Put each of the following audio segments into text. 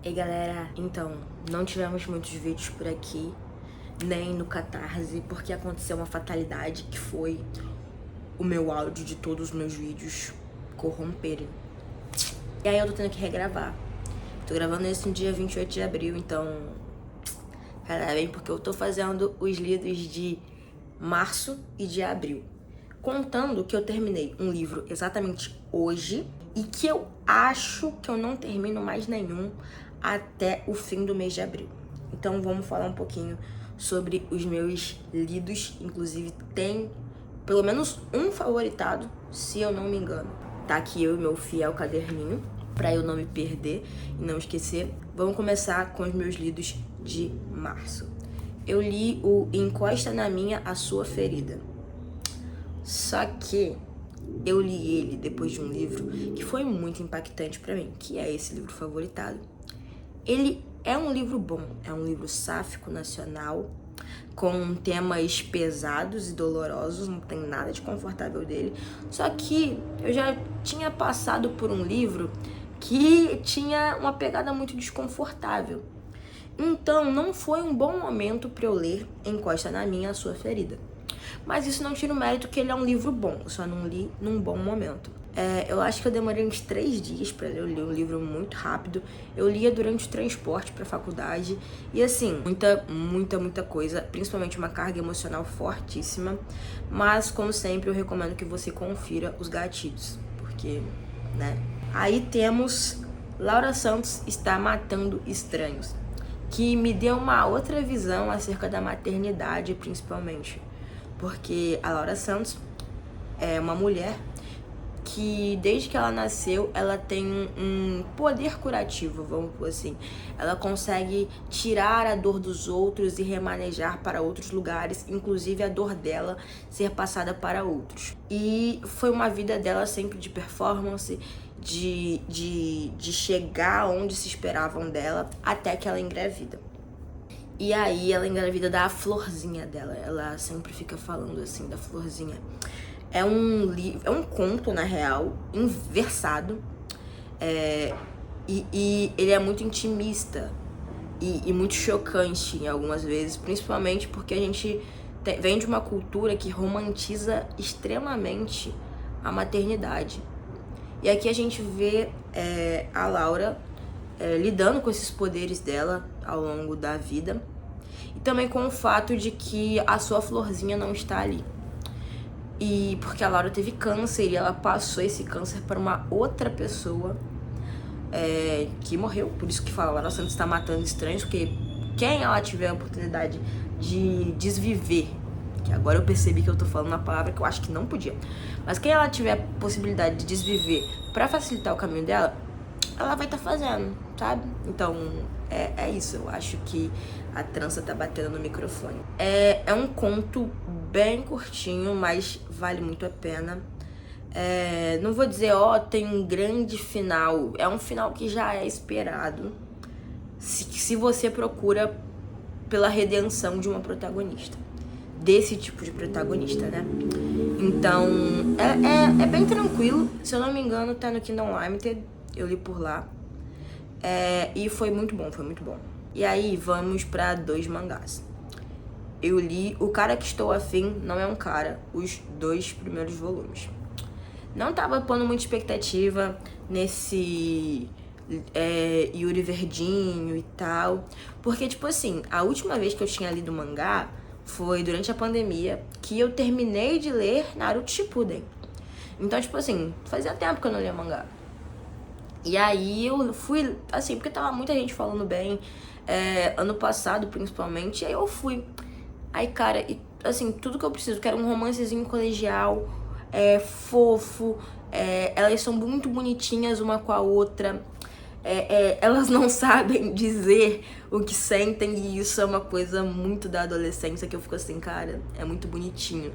Ei galera, então, não tivemos muitos vídeos por aqui, nem no Catarse, porque aconteceu uma fatalidade que foi o meu áudio de todos os meus vídeos corromperem. E aí eu tô tendo que regravar. Tô gravando isso no dia 28 de abril, então parabéns, porque eu tô fazendo os lidos de março e de abril. Contando que eu terminei um livro exatamente hoje e que eu acho que eu não termino mais nenhum até o fim do mês de abril. Então vamos falar um pouquinho sobre os meus lidos. Inclusive tem pelo menos um favoritado, se eu não me engano. Tá aqui eu e meu fiel caderninho, pra eu não me perder e não esquecer. Vamos começar com os meus lidos de março. Eu li o Encosta na Minha, a Sua Ferida. Só que eu li ele depois de um livro que foi muito impactante pra mim, que é esse livro favoritado. Ele é um livro bom, é um livro sáfico nacional, com temas pesados e dolorosos, não tem nada de confortável dele. Só que eu já tinha passado por um livro que tinha uma pegada muito desconfortável. Então não foi um bom momento para eu ler Encosta na Minha, a Sua Ferida. Mas isso não tira o mérito que ele é um livro bom, eu só não li num bom momento. Eu acho que eu demorei uns 3 dias pra ler, eu li um livro muito rápido. Eu lia durante o transporte pra faculdade. E assim, muita coisa, principalmente uma carga emocional fortíssima. Mas, como sempre, eu recomendo que você confira os gatilhos, porque, né? Aí temos Laura Santos Está Matando Estranhos, que me deu uma outra visão acerca da maternidade, principalmente. Porque a Laura Santos é uma mulher que desde que ela nasceu, ela tem um poder curativo, vamos por assim. Ela consegue tirar a dor dos outros e remanejar para outros lugares, inclusive a dor dela ser passada para outros. E foi uma vida dela sempre de performance, de chegar onde se esperavam dela, até que ela engravida. E aí ela engravida da florzinha dela, ela sempre fica falando assim da florzinha. É um conto, na real, versado, e ele é muito intimista e muito chocante em algumas vezes, principalmente porque a gente vem de uma cultura que romantiza extremamente a maternidade. E aqui a gente vê a Laura lidando com esses poderes dela ao longo da vida, e também com o fato de que a sua florzinha não está ali. E porque a Laura teve câncer e ela passou esse câncer para uma outra pessoa que morreu. Por isso que fala, Laura Santos está matando estranhos, porque quem ela tiver a oportunidade de desviver, que agora eu percebi que eu tô falando uma palavra que eu acho que não podia, mas quem ela tiver a possibilidade de desviver para facilitar o caminho dela, ela vai estar fazendo, sabe? Então, é isso. Eu acho que a trança tá batendo no microfone. É um conto bem curtinho, mas vale muito a pena. Não vou dizer, tem um grande final. É um final que já é esperado se você procura pela redenção de uma protagonista. Desse tipo de protagonista, né? Então, é bem tranquilo. Se eu não me engano, tá no Kindle Unlimited. Eu li por lá. E foi muito bom, foi muito bom. E aí, vamos pra 2 mangás. Eu li O Cara Que Estou Afim, Não É Um Cara, os 2 primeiros volumes. Não tava pondo muita expectativa nesse Yuri Verdinho e tal. Porque, tipo assim, a última vez que eu tinha lido mangá foi durante a pandemia, que eu terminei de ler Naruto Shippuden. Então, tipo assim, fazia tempo que eu não lia mangá. E aí eu fui, assim, porque tava muita gente falando bem, ano passado principalmente, e aí eu fui. Aí, cara, assim, tudo que eu preciso, quero um romancezinho colegial, fofo, elas são muito bonitinhas uma com a outra, elas não sabem dizer o que sentem, e isso é uma coisa muito da adolescência, que eu fico assim, cara, é muito bonitinho.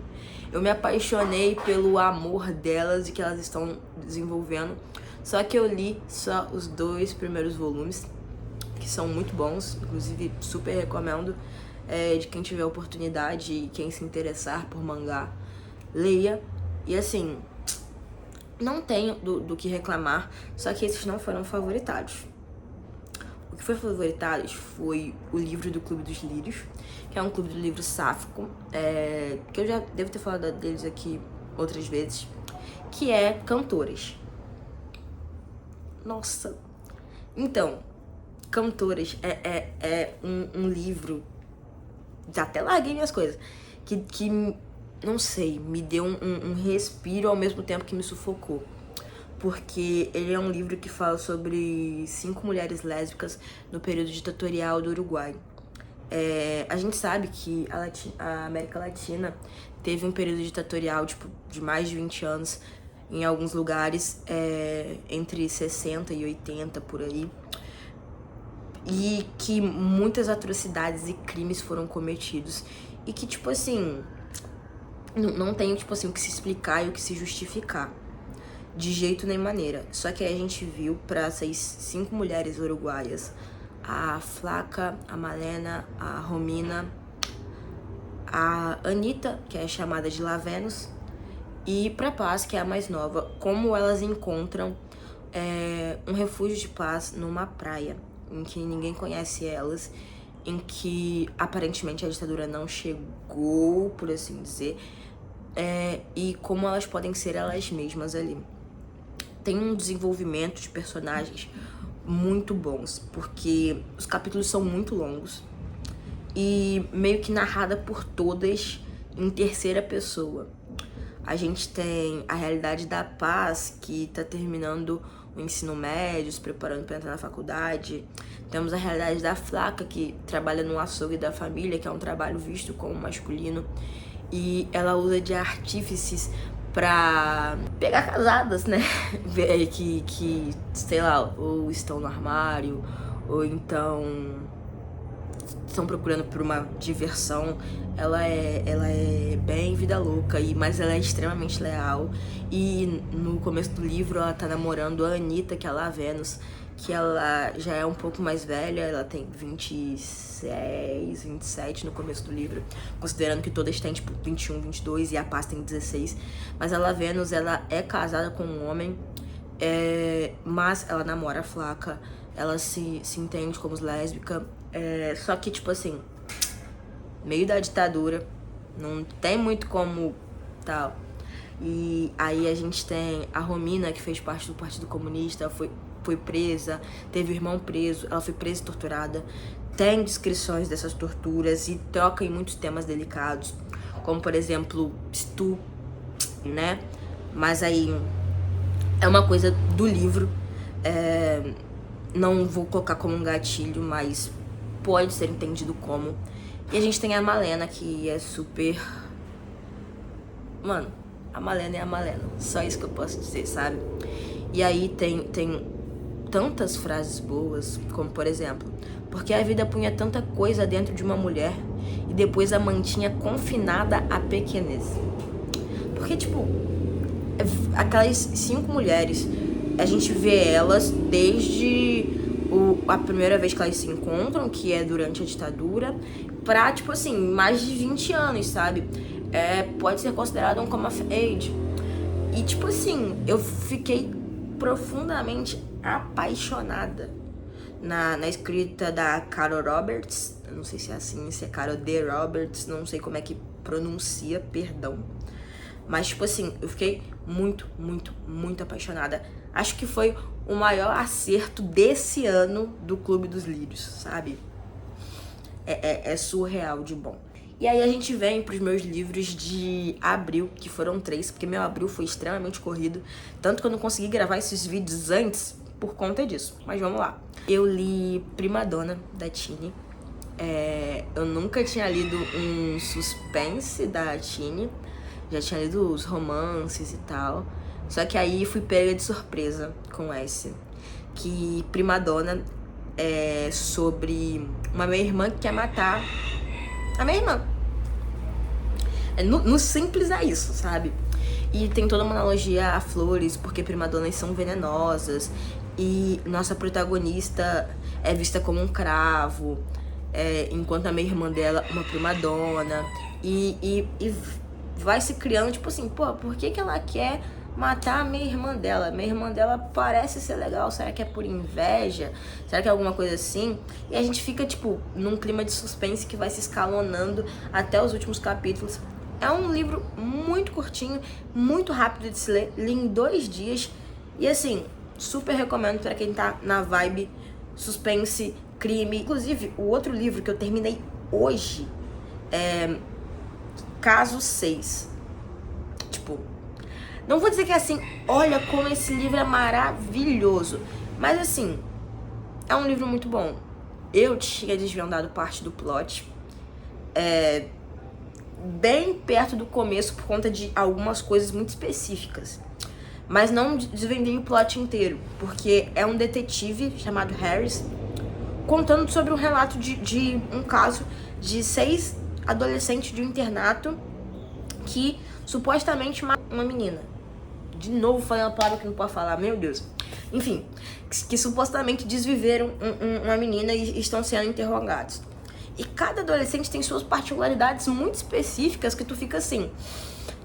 Eu me apaixonei pelo amor delas e que elas estão desenvolvendo. Só que eu li só os 2 primeiros volumes, que são muito bons, inclusive super recomendo, de quem tiver oportunidade e quem se interessar por mangá, leia. E assim, não tenho do que reclamar, só que esses não foram favoritados. O que foi favoritados foi o livro do Clube dos Lírios, que é um clube do livro sáfico, que eu já devo ter falado deles aqui outras vezes, que é Cantoras. Nossa! Então, Cantoras é um livro, já até larguei minhas coisas, que não sei, me deu um respiro ao mesmo tempo que me sufocou. Porque ele é um livro que fala sobre 5 mulheres lésbicas no período ditatorial do Uruguai. A gente sabe que a América Latina teve um período ditatorial tipo, de mais de 20 anos, em alguns lugares, entre 60 e 80, por aí. E que muitas atrocidades e crimes foram cometidos. E que, tipo assim, não tem, tipo assim, o que se explicar e o que se justificar. De jeito nem maneira. Só que aí a gente viu pra essas 5 mulheres uruguaias, a Flaca, a Malena, a Romina, a Anitta, que é chamada de Lavenos, e pra Paz, que é a mais nova, como elas encontram um refúgio de paz numa praia, em que ninguém conhece elas, em que aparentemente a ditadura não chegou, por assim dizer, e como elas podem ser elas mesmas ali. Tem um desenvolvimento de personagens muito bons, porque os capítulos são muito longos e meio que narrada por todas em terceira pessoa. A gente tem a realidade da Paz, que tá terminando o ensino médio, se preparando para entrar na faculdade. Temos a realidade da Flaca, que trabalha no açougue da família, que é um trabalho visto como masculino, e ela usa de artífices pra pegar casadas, né? que, sei lá, ou estão no armário, ou então estão procurando por uma diversão. Ela é bem vida louca, mas ela é extremamente leal. E no começo do livro ela tá namorando a Anitta, que é a Lavenos, que ela já é um pouco mais velha, ela tem 26, 27 no começo do livro, considerando que todas têm, tipo, 21, 22 e a Paz tem 16. Mas a Lavenos, ela é casada com um homem, mas ela namora a Flaca, ela se entende como lésbica, só que, tipo assim, meio da ditadura, não tem muito como tal. E aí a gente tem a Romina, que fez parte do Partido Comunista, foi presa, teve o irmão preso, ela foi presa e torturada. Tem descrições dessas torturas e toca em muitos temas delicados, como por exemplo estupro, né? Mas aí é uma coisa do livro, não vou colocar como um gatilho, mas pode ser entendido como. E a gente tem a Malena, que é super... Mano, a Malena é a Malena, só isso que eu posso dizer, sabe? E aí tem tantas frases boas, como por exemplo, porque a vida punha tanta coisa dentro de uma mulher e depois a mantinha confinada à pequenez. Porque, tipo, aquelas 5 mulheres, a gente vê elas desde a primeira vez que elas se encontram, que é durante a ditadura, pra, tipo assim, mais de 20 anos, sabe? Pode ser considerado um come of age. E, tipo assim, eu fiquei profundamente apaixonada na escrita da Carol Roberts. Eu não sei se é assim, se é Carol D. Roberts, não sei como é que pronuncia, perdão. Mas, tipo assim, eu fiquei muito, muito, muito apaixonada. Acho que foi o maior acerto desse ano do Clube dos Lírios, sabe? É surreal de bom. E aí a gente vem pros meus livros de abril, que foram 3, porque meu abril foi extremamente corrido, tanto que eu não consegui gravar esses vídeos antes por conta disso. Mas vamos lá. Eu li Primadona, da Tini. Eu nunca tinha lido um suspense da Tini, já tinha lido os romances e tal. Só que aí fui pega de surpresa com esse, que Primadona é sobre uma minha irmã que quer matar a minha irmã. No simples é isso, sabe? E tem toda uma analogia a flores, porque primadonas são venenosas. E nossa protagonista é vista como um cravo, enquanto a minha irmã dela uma primadona. E vai se criando, tipo assim, pô, por que ela quer matar a minha irmã dela. Minha irmã dela parece ser legal, será que é por inveja? Será que é alguma coisa assim? E a gente fica, tipo, num clima de suspense que vai se escalonando até os últimos capítulos. É um livro muito curtinho, muito rápido de se ler, li em 2 dias. E assim, super recomendo pra quem tá na vibe suspense, crime. Inclusive, o outro livro que eu terminei hoje é Caso 6. Tipo, não vou dizer que é assim, olha como esse livro é maravilhoso, mas assim, é um livro muito bom. Eu tinha desvendado parte do plot bem perto do começo por conta de algumas coisas muito específicas, mas não desvendei o plot inteiro, porque é um detetive chamado Harris contando sobre um relato de um caso de 6 adolescentes de um internato que supostamente uma menina. De novo falei uma palavra que não pode falar, meu Deus. Enfim, que supostamente desviveram uma menina e estão sendo interrogados. E cada adolescente tem suas particularidades muito específicas que tu fica assim,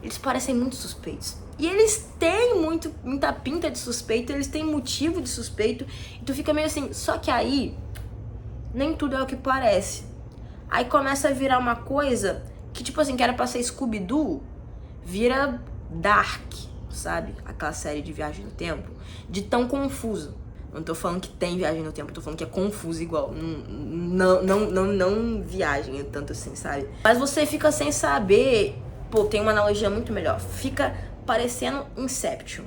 eles parecem muito suspeitos. E eles têm muita pinta de suspeito, eles têm motivo de suspeito, e tu fica meio assim, só que aí, nem tudo é o que parece. Aí começa a virar uma coisa que, tipo assim, que era pra ser Scooby-Doo, vira Dark, sabe? Aquela série de viagem no tempo, de tão confuso. Não tô falando que tem viagem no tempo, tô falando que é confuso igual. Não viagem tanto assim, sabe? Mas você fica sem saber. Pô, tem uma analogia muito melhor. Fica parecendo Inception.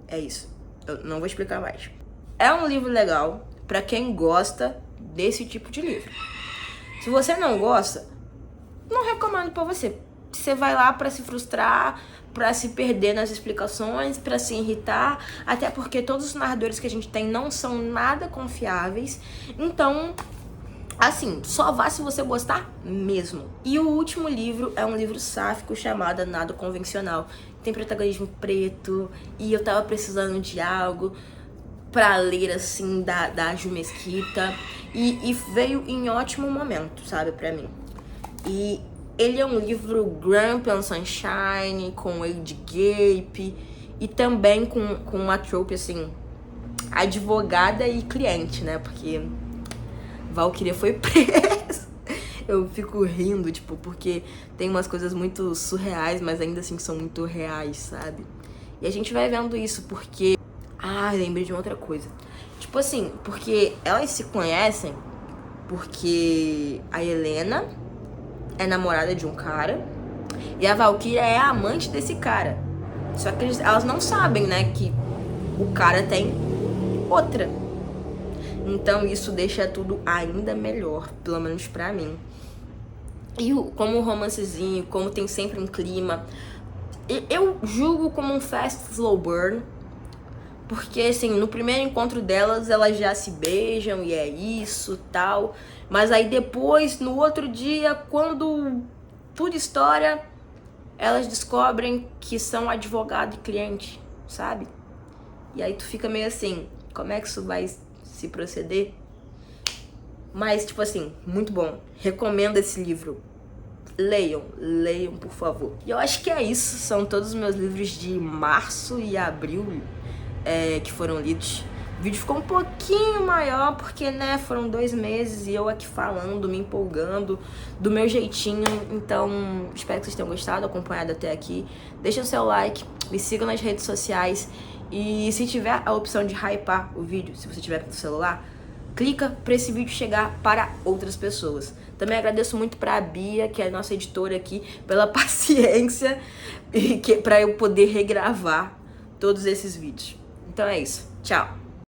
É isso. Eu não vou explicar mais. É um livro legal pra quem gosta desse tipo de livro. Se você não gosta, não recomendo pra você. Você vai lá pra se frustrar, pra se perder nas explicações, pra se irritar, até porque todos os narradores que a gente tem não são nada confiáveis. Então, assim, só vá se você gostar mesmo. E o último livro é um livro sáfico chamado Nada Convencional. Tem protagonismo preto e eu tava precisando de algo pra ler, assim, da Ju Mesquita. E veio em ótimo momento, sabe, pra mim. E ele é um livro Grump and Sunshine, com Age Gape e também com uma trope, assim, advogada e cliente, né? Porque Valkyria foi presa. Eu fico rindo, tipo, porque tem umas coisas muito surreais, mas ainda assim são muito reais, sabe? E a gente vai vendo isso porque... Ah, lembrei de uma outra coisa. Tipo assim, porque elas se conhecem porque a Helena é namorada de um cara e a Valkyria é a amante desse cara. Só que elas não sabem, né, que o cara tem outra. Então isso deixa tudo ainda melhor, pelo menos pra mim. E como um romancezinho, como tem sempre um clima, eu julgo como um fast slow burn. Porque, assim, no primeiro encontro delas, elas já se beijam e é isso, tal. Mas aí depois, no outro dia, quando tudo estoura, elas descobrem que são advogado e cliente, sabe? E aí tu fica meio assim, como é que isso vai se proceder? Mas, tipo assim, muito bom. Recomendo esse livro. Leiam, por favor. E eu acho que é isso. São todos os meus livros de março e abril que foram lidos. O vídeo ficou um pouquinho maior porque, né, foram 2 meses e eu aqui falando, me empolgando do meu jeitinho. Então, espero que vocês tenham gostado, acompanhado até aqui. Deixa o seu like, me sigam nas redes sociais e se tiver a opção de hypar o vídeo, se você tiver no celular, clica para esse vídeo chegar para outras pessoas. Também agradeço muito para a Bia, que é a nossa editora aqui, pela paciência e para eu poder regravar todos esses vídeos. Então é isso. Tchau!